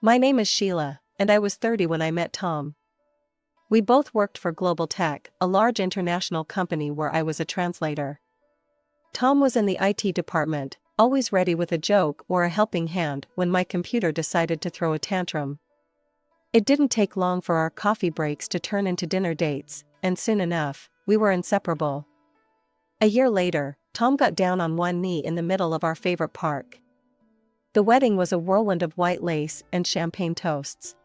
My name is Sheila, and I was 30 when I met Tom. We both worked for Global Tech, a large international company where I was a translator. Tom was in the IT department, always ready with a joke or a helping hand when my computer decided to throw a tantrum. It didn't take long for our coffee breaks to turn into dinner dates, and soon enough, we were inseparable. A year later, Tom got down on one knee in the middle of our favorite park. The wedding was a whirlwind of white lace and champagne toasts.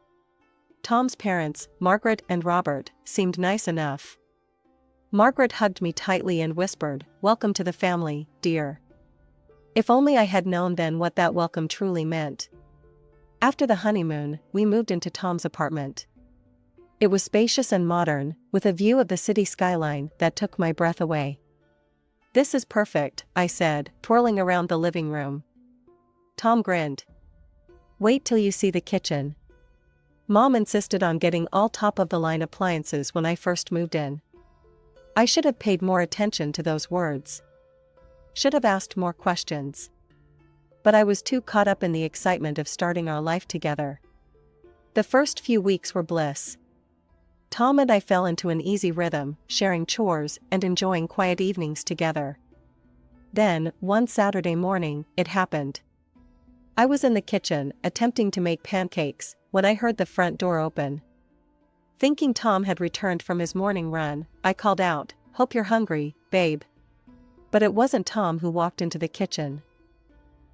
Tom's parents, Margaret and Robert, seemed nice enough. Margaret hugged me tightly and whispered, "Welcome to the family, dear." If only I had known then what that welcome truly meant. After the honeymoon, we moved into Tom's apartment. It was spacious and modern, with a view of the city skyline that took my breath away. "This is perfect," I said, twirling around the living room. Tom grinned. "Wait till you see the kitchen." Mom insisted on getting all top-of-the-line appliances when I first moved in. I should have paid more attention to those words. Should have asked more questions. But I was too caught up in the excitement of starting our life together. The first few weeks were bliss. Tom and I fell into an easy rhythm, sharing chores and enjoying quiet evenings together. Then, one Saturday morning, it happened. I was in the kitchen, attempting to make pancakes, when I heard the front door open. Thinking Tom had returned from his morning run, I called out, "Hope you're hungry, babe." But it wasn't Tom who walked into the kitchen.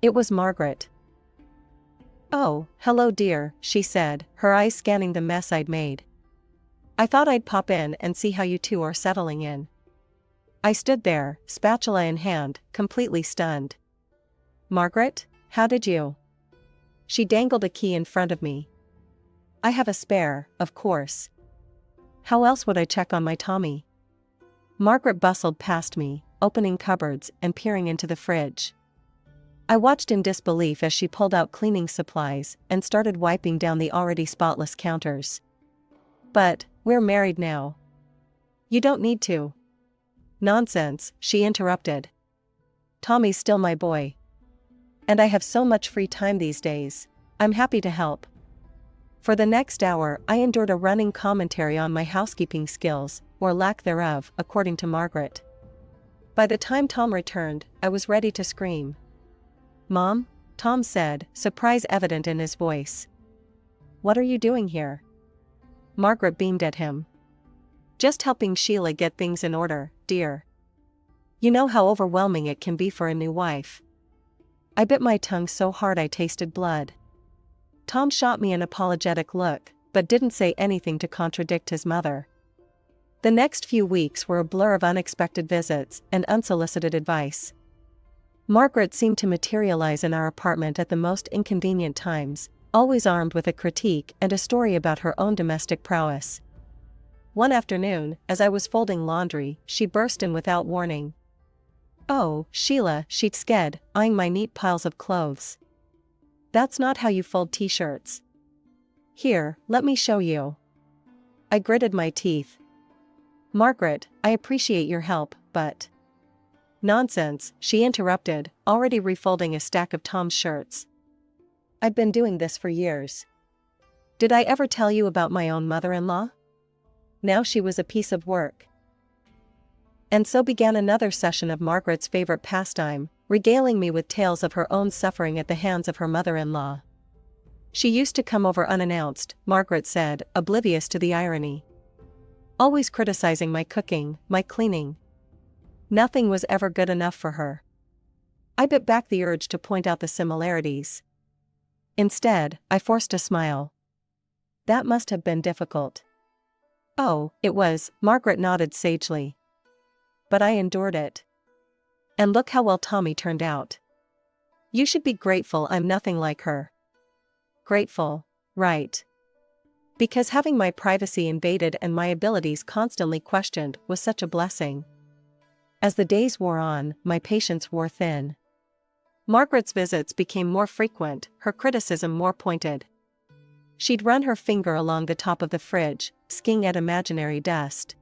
It was Margaret. "Oh, hello dear," she said, her eyes scanning the mess I'd made. "I thought I'd pop in and see how you two are settling in." I stood there, spatula in hand, completely stunned. "Margaret, how did you?" She dangled a key in front of me. "I have a spare, of course. How else would I check on my Tommy?" Margaret bustled past me, opening cupboards and peering into the fridge. I watched in disbelief as she pulled out cleaning supplies and started wiping down the already spotless counters. "But, we're married now." "You don't need to." "Nonsense," she interrupted. "Tommy's still my boy. And I have so much free time these days. I'm happy to help." For the next hour, I endured a running commentary on my housekeeping skills, or lack thereof, according to Margaret. By the time Tom returned, I was ready to scream. "Mom?" Tom said, surprise evident in his voice. "What are you doing here?" Margaret beamed at him. "Just helping Sheila get things in order, dear. You know how overwhelming it can be for a new wife." I bit my tongue so hard I tasted blood. Tom shot me an apologetic look, but didn't say anything to contradict his mother. The next few weeks were a blur of unexpected visits and unsolicited advice. Margaret seemed to materialize in our apartment at the most inconvenient times, always armed with a critique and a story about her own domestic prowess. One afternoon, as I was folding laundry, she burst in without warning. "Oh, Sheila," she said, eyeing my neat piles of clothes. "That's not how you fold t-shirts. Here, let me show you." I gritted my teeth. "Margaret, I appreciate your help, but..." "Nonsense," she interrupted, already refolding a stack of Tom's shirts. "I've been doing this for years. Did I ever tell you about my own mother-in-law?" Now she was a piece of work. And so began another session of Margaret's favorite pastime, regaling me with tales of her own suffering at the hands of her mother-in-law. She used to come over unannounced, Margaret said, oblivious to the irony. Always criticizing my cooking, my cleaning. Nothing was ever good enough for her. I bit back the urge to point out the similarities. Instead, I forced a smile. "That must have been difficult." "Oh, it was," Margaret nodded sagely. "But I endured it. And look how well Tommy turned out. You should be grateful I'm nothing like her." Grateful, right? Because having my privacy invaded and my abilities constantly questioned was such a blessing. As the days wore on, my patience wore thin. Margaret's visits became more frequent, her criticism more pointed. She'd run her finger along the top of the fridge, skiing at imaginary dust.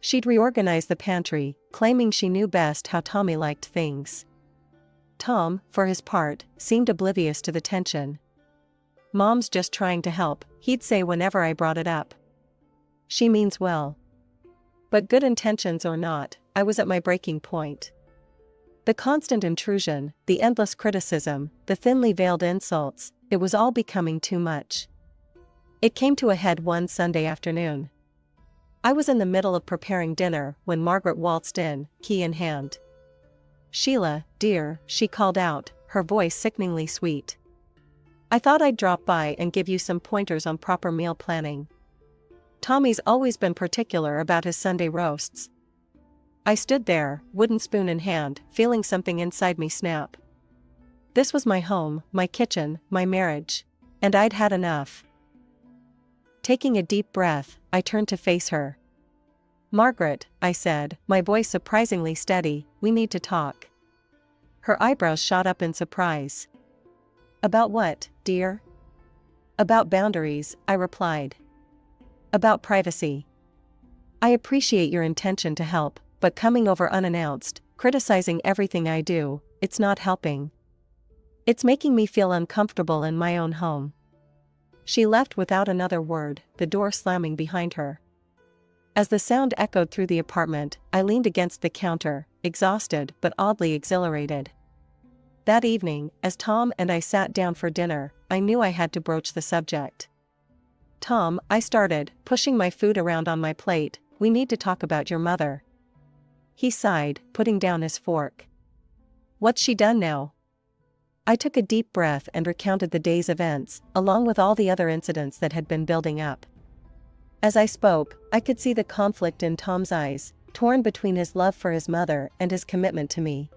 She'd reorganize the pantry, claiming she knew best how Tommy liked things. Tom, for his part, seemed oblivious to the tension. "Mom's just trying to help," he'd say whenever I brought it up. "She means well." But good intentions or not, I was at my breaking point. The constant intrusion, the endless criticism, the thinly veiled insults, it was all becoming too much. It came to a head one Sunday afternoon. I was in the middle of preparing dinner when Margaret waltzed in, key in hand. "Sheila, dear," she called out, her voice sickeningly sweet. "I thought I'd drop by and give you some pointers on proper meal planning. Tommy's always been particular about his Sunday roasts." I stood there, wooden spoon in hand, feeling something inside me snap. This was my home, my kitchen, my marriage. And I'd had enough. Taking a deep breath, I turned to face her. "Margaret," I said, my voice surprisingly steady, "we need to talk." Her eyebrows shot up in surprise. "About what, dear?" "About boundaries," I replied. "About privacy. I appreciate your intention to help, but coming over unannounced, criticizing everything I do, it's not helping. It's making me feel uncomfortable in my own home." She left without another word, the door slamming behind her. As the sound echoed through the apartment, I leaned against the counter, exhausted but oddly exhilarated. That evening, as Tom and I sat down for dinner, I knew I had to broach the subject. "Tom," I started, pushing my food around on my plate, "we need to talk about your mother." He sighed, putting down his fork. "What's she done now?" I took a deep breath and recounted the day's events, along with all the other incidents that had been building up. As I spoke, I could see the conflict in Tom's eyes, torn between his love for his mother and his commitment to me.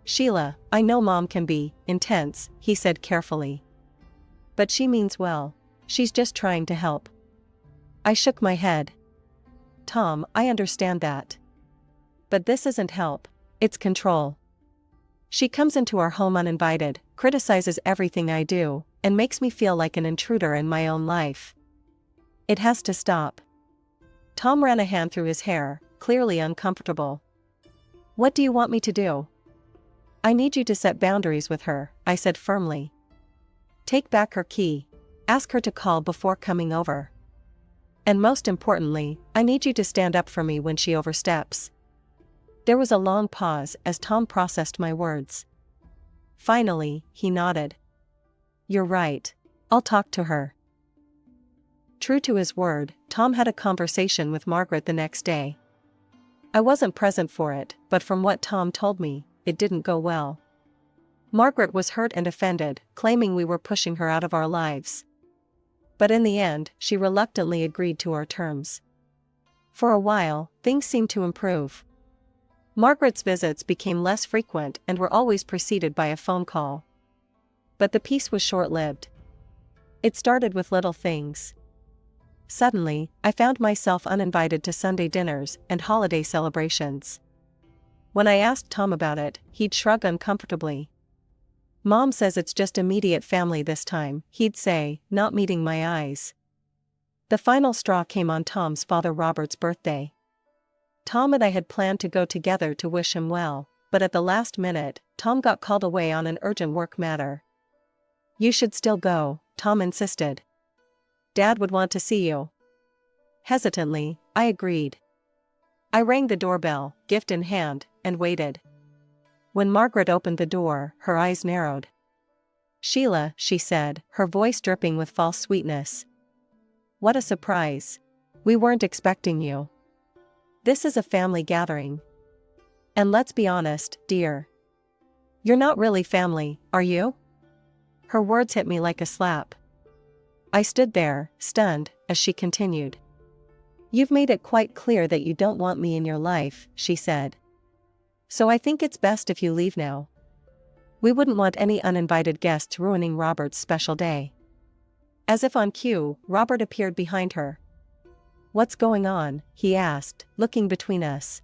"Sheila, I know Mom can be intense," he said carefully. "But she means well. She's just trying to help." I shook my head. "Tom, I understand that. But this isn't help, it's control. She comes into our home uninvited, criticizes everything I do, and makes me feel like an intruder in my own life. It has to stop." Tom ran a hand through his hair, clearly uncomfortable. "What do you want me to do?" "I need you to set boundaries with her," I said firmly. "Take back her key. Ask her to call before coming over. And most importantly, I need you to stand up for me when she oversteps." There was a long pause as Tom processed my words. Finally, he nodded. "You're right. I'll talk to her." True to his word, Tom had a conversation with Margaret the next day. I wasn't present for it, but from what Tom told me, it didn't go well. Margaret was hurt and offended, claiming we were pushing her out of our lives. But in the end, she reluctantly agreed to our terms. For a while, things seemed to improve. Margaret's visits became less frequent and were always preceded by a phone call. But the peace was short-lived. It started with little things. Suddenly, I found myself uninvited to Sunday dinners and holiday celebrations. When I asked Tom about it, he'd shrug uncomfortably. "Mom says it's just immediate family this time," he'd say, not meeting my eyes. The final straw came on Tom's father Robert's birthday. Tom and I had planned to go together to wish him well, but at the last minute, Tom got called away on an urgent work matter. "You should still go," Tom insisted. "Dad would want to see you." Hesitantly, I agreed. I rang the doorbell, gift in hand, and waited. When Margaret opened the door, her eyes narrowed. "Sheila," she said, her voice dripping with false sweetness. "What a surprise. We weren't expecting you. This is a family gathering. And let's be honest, dear. You're not really family, are you?" Her words hit me like a slap. I stood there, stunned, as she continued. "You've made it quite clear that you don't want me in your life," she said. "So I think it's best if you leave now. We wouldn't want any uninvited guests ruining Robert's special day." As if on cue, Robert appeared behind her. "What's going on?" he asked, looking between us.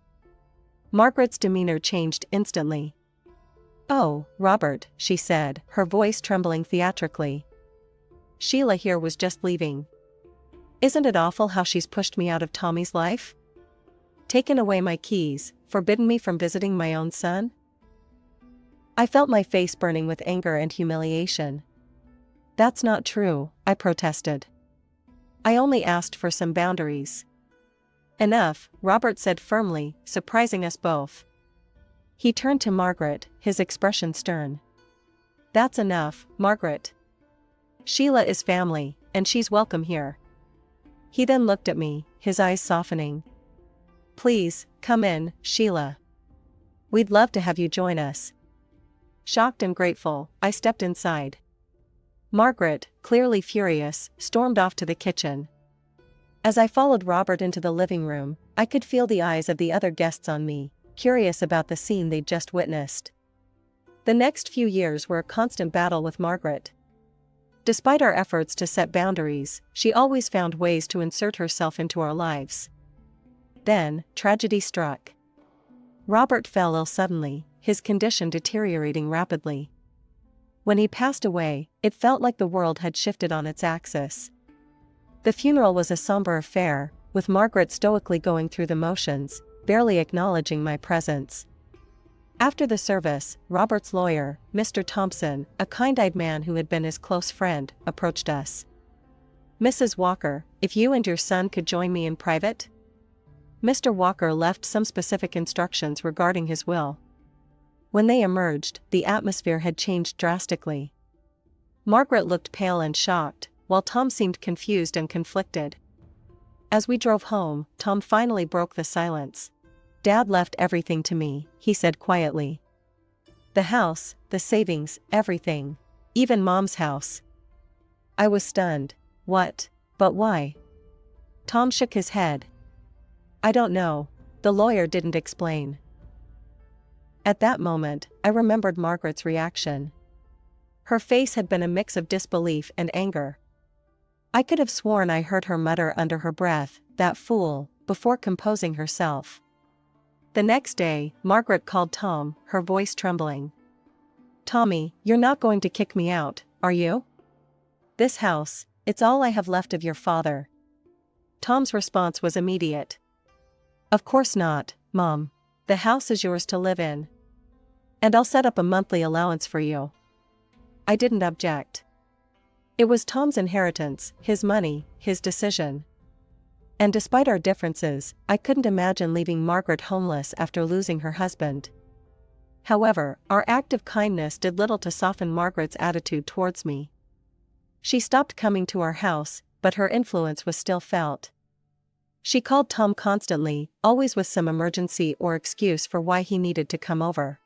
Margaret's demeanor changed instantly. "Oh, Robert," she said, her voice trembling theatrically. "Sheila here was just leaving. Isn't it awful how she's pushed me out of Tommy's life? Taken away my keys, forbidden me from visiting my own son?" I felt my face burning with anger and humiliation. That's not true, I protested. I only asked for some boundaries. Enough, Robert said firmly, surprising us both. He turned to Margaret, his expression stern. That's enough, Margaret. Sheila is family, and she's welcome here. He then looked at me, his eyes softening. Please, come in, Sheila. We'd love to have you join us. Shocked and grateful, I stepped inside. Margaret, clearly furious, stormed off to the kitchen. As I followed Robert into the living room, I could feel the eyes of the other guests on me, curious about the scene they'd just witnessed. The next few years were a constant battle with Margaret. Despite our efforts to set boundaries, she always found ways to insert herself into our lives. Then, tragedy struck. Robert fell ill suddenly, his condition deteriorating rapidly. When he passed away, it felt like the world had shifted on its axis. The funeral was a somber affair, with Margaret stoically going through the motions, barely acknowledging my presence. After the service, Robert's lawyer, Mr. Thompson, a kind-eyed man who had been his close friend, approached us. Mrs. Walker, if you and your son could join me in private? Mr. Walker left some specific instructions regarding his will. When they emerged, the atmosphere had changed drastically. Margaret looked pale and shocked, while Tom seemed confused and conflicted. As we drove home, Tom finally broke the silence. Dad left everything to me, he said quietly. The house, the savings, everything. Even Mom's house. I was stunned. What? But why? Tom shook his head. I don't know. The lawyer didn't explain. At that moment, I remembered Margaret's reaction. Her face had been a mix of disbelief and anger. I could have sworn I heard her mutter under her breath, "That fool," before composing herself. The next day, Margaret called Tom, her voice trembling. Tommy, you're not going to kick me out, are you? This house, it's all I have left of your father. Tom's response was immediate. Of course not, Mom. The house is yours to live in. And I'll set up a monthly allowance for you. I didn't object. It was Tom's inheritance, his money, his decision. And despite our differences, I couldn't imagine leaving Margaret homeless after losing her husband. However, our act of kindness did little to soften Margaret's attitude towards me. She stopped coming to our house, but her influence was still felt. She called Tom constantly, always with some emergency or excuse for why he needed to come over.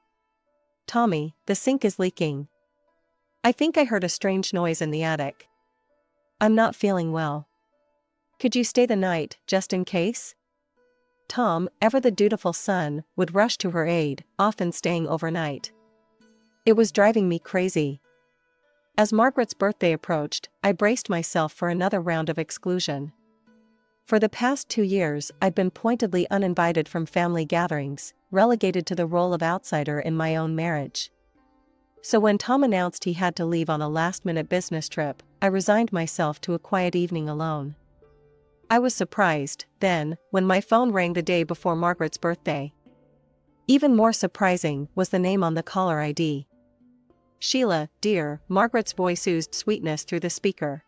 Tommy, the sink is leaking. I think I heard a strange noise in the attic. I'm not feeling well. Could you stay the night, just in case? Tom, ever the dutiful son, would rush to her aid, often staying overnight. It was driving me crazy. As Margaret's birthday approached, I braced myself for another round of exclusion. For the past 2 years, I'd been pointedly uninvited from family gatherings, relegated to the role of outsider in my own marriage. So when Tom announced he had to leave on a last-minute business trip, I resigned myself to a quiet evening alone. I was surprised, then, when my phone rang the day before Margaret's birthday. Even more surprising was the name on the caller ID. Sheila, dear, Margaret's voice oozed sweetness through the speaker.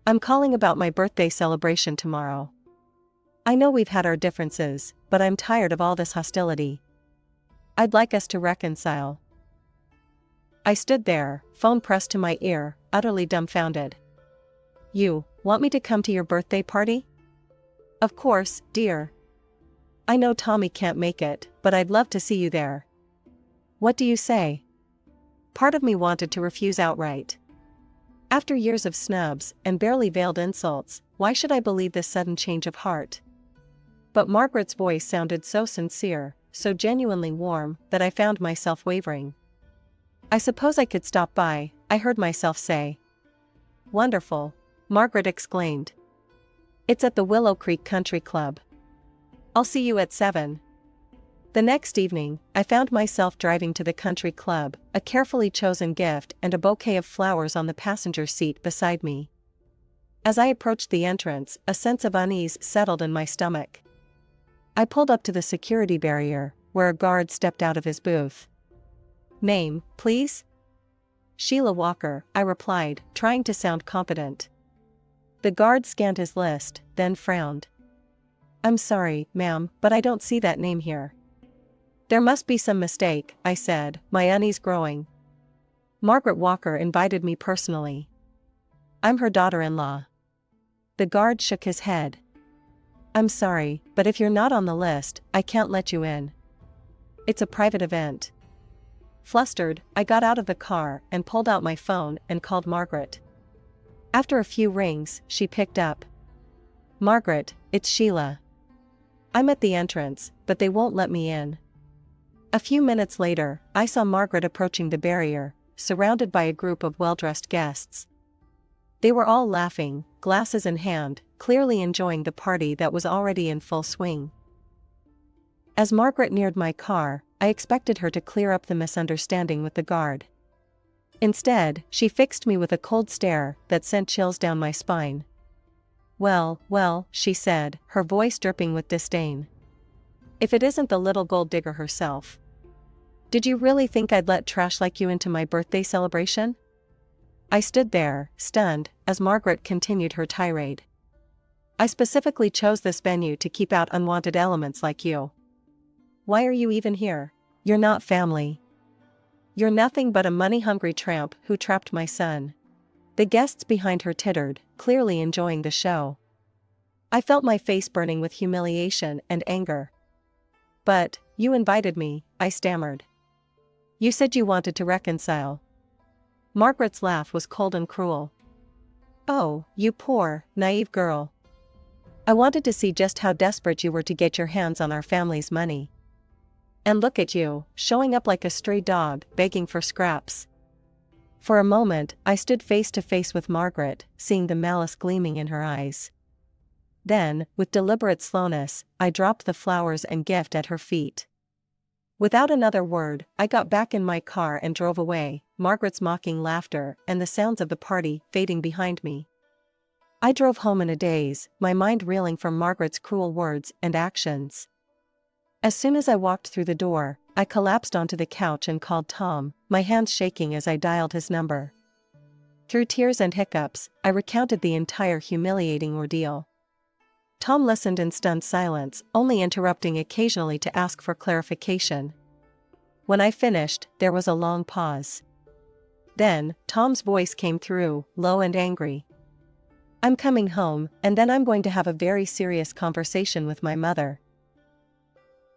I'm calling about my birthday celebration tomorrow. I know we've had our differences, but I'm tired of all this hostility. I'd like us to reconcile. I stood there, phone pressed to my ear, utterly dumbfounded. You want me to come to your birthday party? Of course, dear. I know Tommy can't make it, but I'd love to see you there. What do you say? Part of me wanted to refuse outright. After years of snubs and barely veiled insults, why should I believe this sudden change of heart? But Margaret's voice sounded so sincere, so genuinely warm, that I found myself wavering. I suppose I could stop by, I heard myself say. Wonderful, Margaret exclaimed. It's at the Willow Creek Country Club. I'll see you at 7. The next evening, I found myself driving to the country club, a carefully chosen gift and a bouquet of flowers on the passenger seat beside me. As I approached the entrance, a sense of unease settled in my stomach. I pulled up to the security barrier, where a guard stepped out of his booth. Name, please? Sheila Walker, I replied, trying to sound competent. The guard scanned his list, then frowned. I'm sorry, ma'am, but I don't see that name here. There must be some mistake, I said, my unease growing. Margaret Walker invited me personally. I'm her daughter-in-law. The guard shook his head. I'm sorry, but if you're not on the list, I can't let you in. It's a private event. Flustered, I got out of the car and pulled out my phone and called Margaret. After a few rings, she picked up. Margaret, it's Sheila. I'm at the entrance, but they won't let me in. A few minutes later, I saw Margaret approaching the barrier, surrounded by a group of well-dressed guests. They were all laughing, glasses in hand, clearly enjoying the party that was already in full swing. As Margaret neared my car, I expected her to clear up the misunderstanding with the guard. Instead, she fixed me with a cold stare that sent chills down my spine. Well, she said, her voice dripping with disdain. If it isn't the little gold digger herself. Did you really think I'd let trash like you into my birthday celebration? I stood there, stunned, as Margaret continued her tirade. I specifically chose this venue to keep out unwanted elements like you. Why are you even here? You're not family. You're nothing but a money-hungry tramp who trapped my son. The guests behind her tittered, clearly enjoying the show. I felt my face burning with humiliation and anger. But, you invited me, I stammered. You said you wanted to reconcile. Margaret's laugh was cold and cruel. Oh, you poor, naive girl. I wanted to see just how desperate you were to get your hands on our family's money. And look at you, showing up like a stray dog, begging for scraps. For a moment, I stood face to face with Margaret, seeing the malice gleaming in her eyes. Then, with deliberate slowness, I dropped the flowers and gift at her feet. Without another word, I got back in my car and drove away, Margaret's mocking laughter and the sounds of the party fading behind me. I drove home in a daze, my mind reeling from Margaret's cruel words and actions. As soon as I walked through the door, I collapsed onto the couch and called Tom, my hands shaking as I dialed his number. Through tears and hiccups, I recounted the entire humiliating ordeal. Tom listened in stunned silence, only interrupting occasionally to ask for clarification. When I finished, there was a long pause. Then, Tom's voice came through, low and angry. I'm coming home, and then I'm going to have a very serious conversation with my mother.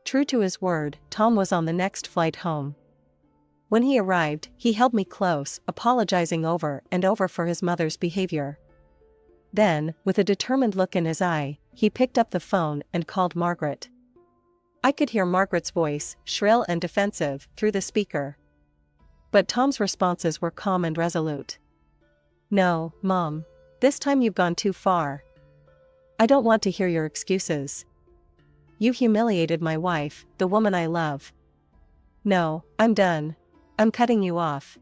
True to his word, Tom was on the next flight home. When he arrived, he held me close, apologizing over and over for his mother's behavior. Then, with a determined look in his eye, he picked up the phone and called Margaret. I could hear Margaret's voice, shrill and defensive, through the speaker. But Tom's responses were calm and resolute. No, Mom. This time you've gone too far. I don't want to hear your excuses. You humiliated my wife, the woman I love. No, I'm done. I'm cutting you off.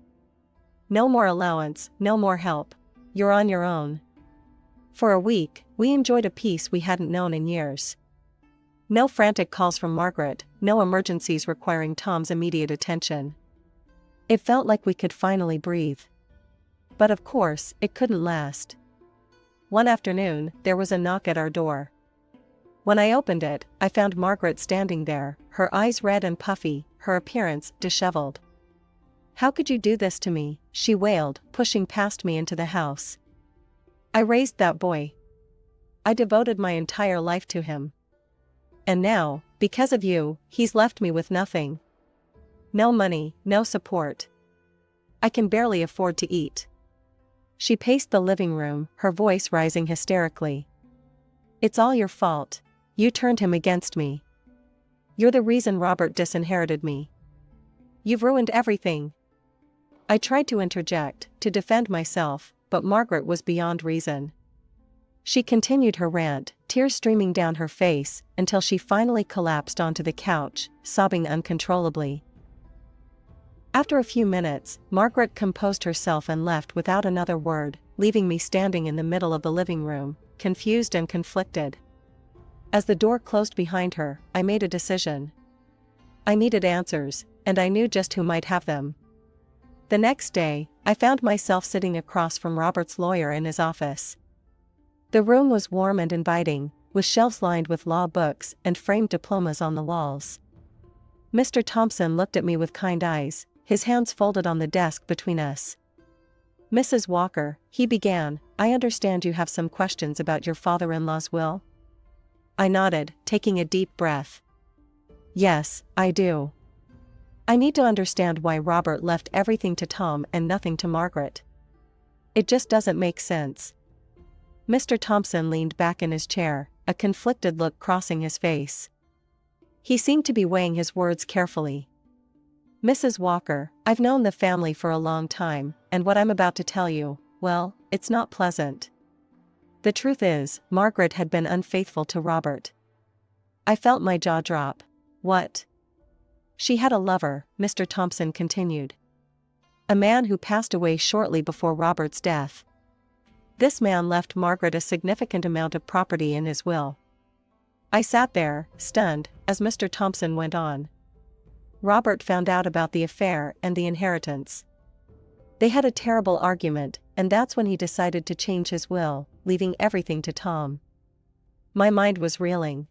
No more allowance, no more help. You're on your own. For a week, we enjoyed a peace we hadn't known in years. No frantic calls from Margaret, no emergencies requiring Tom's immediate attention. It felt like we could finally breathe. But of course, it couldn't last. One afternoon, there was a knock at our door. When I opened it, I found Margaret standing there, her eyes red and puffy, her appearance disheveled. How could you do this to me? She wailed, pushing past me into the house. I raised that boy. I devoted my entire life to him. And now, because of you, he's left me with nothing. No money, no support. I can barely afford to eat. She paced the living room, her voice rising hysterically. It's all your fault. You turned him against me. You're the reason Robert disinherited me. You've ruined everything. I tried to interject, to defend myself, but Margaret was beyond reason. She continued her rant, tears streaming down her face, until she finally collapsed onto the couch, sobbing uncontrollably. After a few minutes, Margaret composed herself and left without another word, leaving me standing in the middle of the living room, confused and conflicted. As the door closed behind her, I made a decision. I needed answers, and I knew just who might have them. The next day, I found myself sitting across from Robert's lawyer in his office. The room was warm and inviting, with shelves lined with law books and framed diplomas on the walls. Mr. Thompson looked at me with kind eyes, his hands folded on the desk between us. "Mrs. Walker," he began, "I understand you have some questions about your father-in-law's will?" I nodded, taking a deep breath. "Yes, I do. I need to understand why Robert left everything to Tom and nothing to Margaret. It just doesn't make sense." Mr. Thompson leaned back in his chair, a conflicted look crossing his face. He seemed to be weighing his words carefully. "Mrs. Walker, I've known the family for a long time, and what I'm about to tell you, well, it's not pleasant. The truth is, Margaret had been unfaithful to Robert." I felt my jaw drop. "What?" "She had a lover," Mr. Thompson continued. "A man who passed away shortly before Robert's death. This man left Margaret a significant amount of property in his will." I sat there, stunned, as Mr. Thompson went on. "Robert found out about the affair and the inheritance. They had a terrible argument, and that's when he decided to change his will, leaving everything to Tom." My mind was reeling.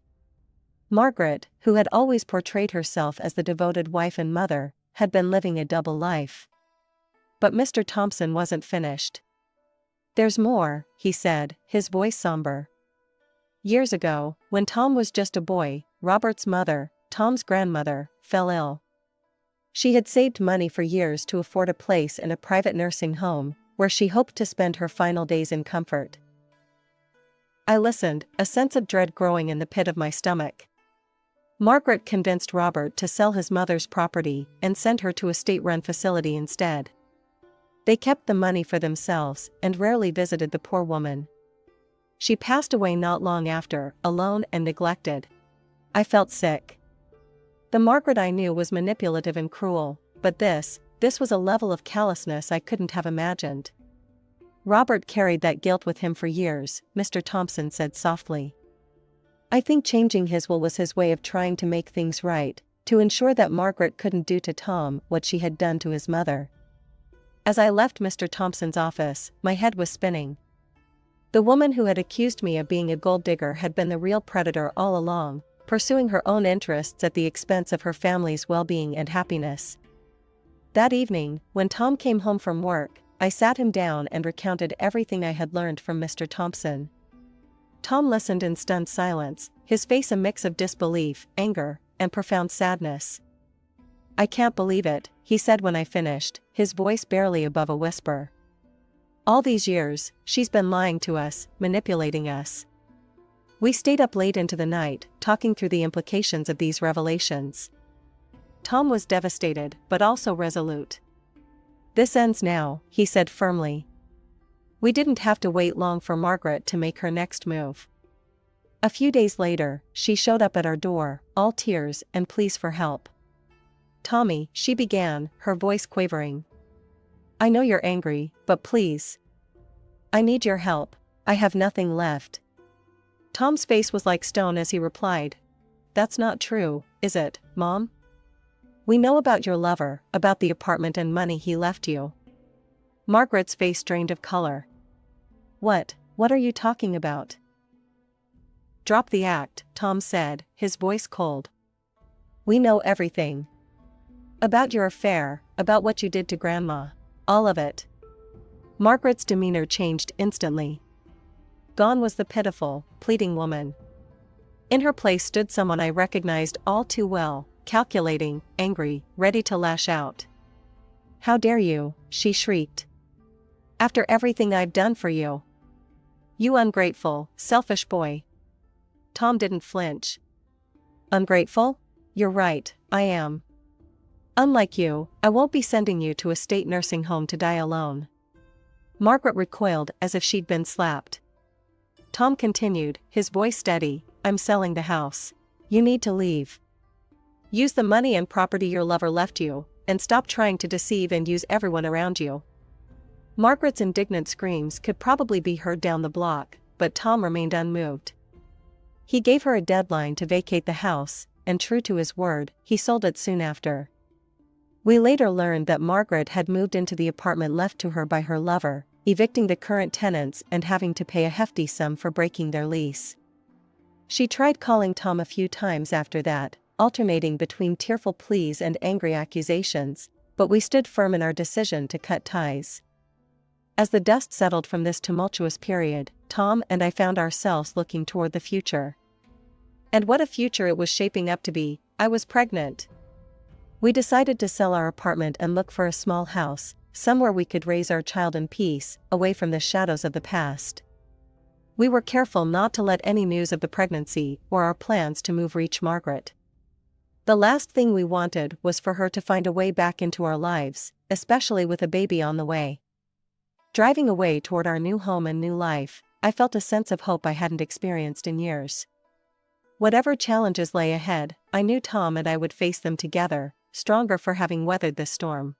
Margaret, who had always portrayed herself as the devoted wife and mother, had been living a double life. But Mr. Thompson wasn't finished. "There's more," he said, his voice somber. "Years ago, when Tom was just a boy, Robert's mother, Tom's grandmother, fell ill. She had saved money for years to afford a place in a private nursing home, where she hoped to spend her final days in comfort." I listened, a sense of dread growing in the pit of my stomach. Margaret convinced Robert to sell his mother's property and send her to a state-run facility instead. They kept the money for themselves and rarely visited the poor woman. She passed away not long after, alone and neglected. I felt sick. The Margaret I knew was manipulative and cruel, but this was a level of callousness I couldn't have imagined. "Robert carried that guilt with him for years," Mr. Thompson said softly. "I think changing his will was his way of trying to make things right, to ensure that Margaret couldn't do to Tom what she had done to his mother." As I left Mr. Thompson's office, my head was spinning. The woman who had accused me of being a gold digger had been the real predator all along, pursuing her own interests at the expense of her family's well-being and happiness. That evening, when Tom came home from work, I sat him down and recounted everything I had learned from Mr. Thompson. Tom listened in stunned silence, his face a mix of disbelief, anger, and profound sadness. "I can't believe it," he said when I finished, his voice barely above a whisper. "All these years, she's been lying to us, manipulating us." We stayed up late into the night, talking through the implications of these revelations. Tom was devastated, but also resolute. "This ends now," he said firmly. We didn't have to wait long for Margaret to make her next move. A few days later, she showed up at our door, all tears and pleas for help. "Tommy," she began, her voice quavering. "I know you're angry, but please. I need your help. I have nothing left." Tom's face was like stone as he replied, "That's not true, is it, Mom? We know about your lover, about the apartment and money he left you." Margaret's face drained of color. What are you talking about?" "Drop the act," Tom said, his voice cold. "We know everything. About your affair, about what you did to Grandma. All of it." Margaret's demeanor changed instantly. Gone was the pitiful, pleading woman. In her place stood someone I recognized all too well, calculating, angry, ready to lash out. "How dare you," she shrieked. "After everything I've done for you. You ungrateful, selfish boy." Tom didn't flinch. "Ungrateful? You're right, I am. Unlike you, I won't be sending you to a state nursing home to die alone." Margaret recoiled as if she'd been slapped. Tom continued, his voice steady, "I'm selling the house. You need to leave. Use the money and property your lover left you, and stop trying to deceive and use everyone around you." Margaret's indignant screams could probably be heard down the block, but Tom remained unmoved. He gave her a deadline to vacate the house, and true to his word, he sold it soon after. We later learned that Margaret had moved into the apartment left to her by her lover, evicting the current tenants and having to pay a hefty sum for breaking their lease. She tried calling Tom a few times after that, alternating between tearful pleas and angry accusations, but we stood firm in our decision to cut ties. As the dust settled from this tumultuous period, Tom and I found ourselves looking toward the future. And what a future it was shaping up to be. I was pregnant. We decided to sell our apartment and look for a small house, somewhere we could raise our child in peace, away from the shadows of the past. We were careful not to let any news of the pregnancy or our plans to move reach Margaret. The last thing we wanted was for her to find a way back into our lives, especially with a baby on the way. Driving away toward our new home and new life, I felt a sense of hope I hadn't experienced in years. Whatever challenges lay ahead, I knew Tom and I would face them together, stronger for having weathered this storm.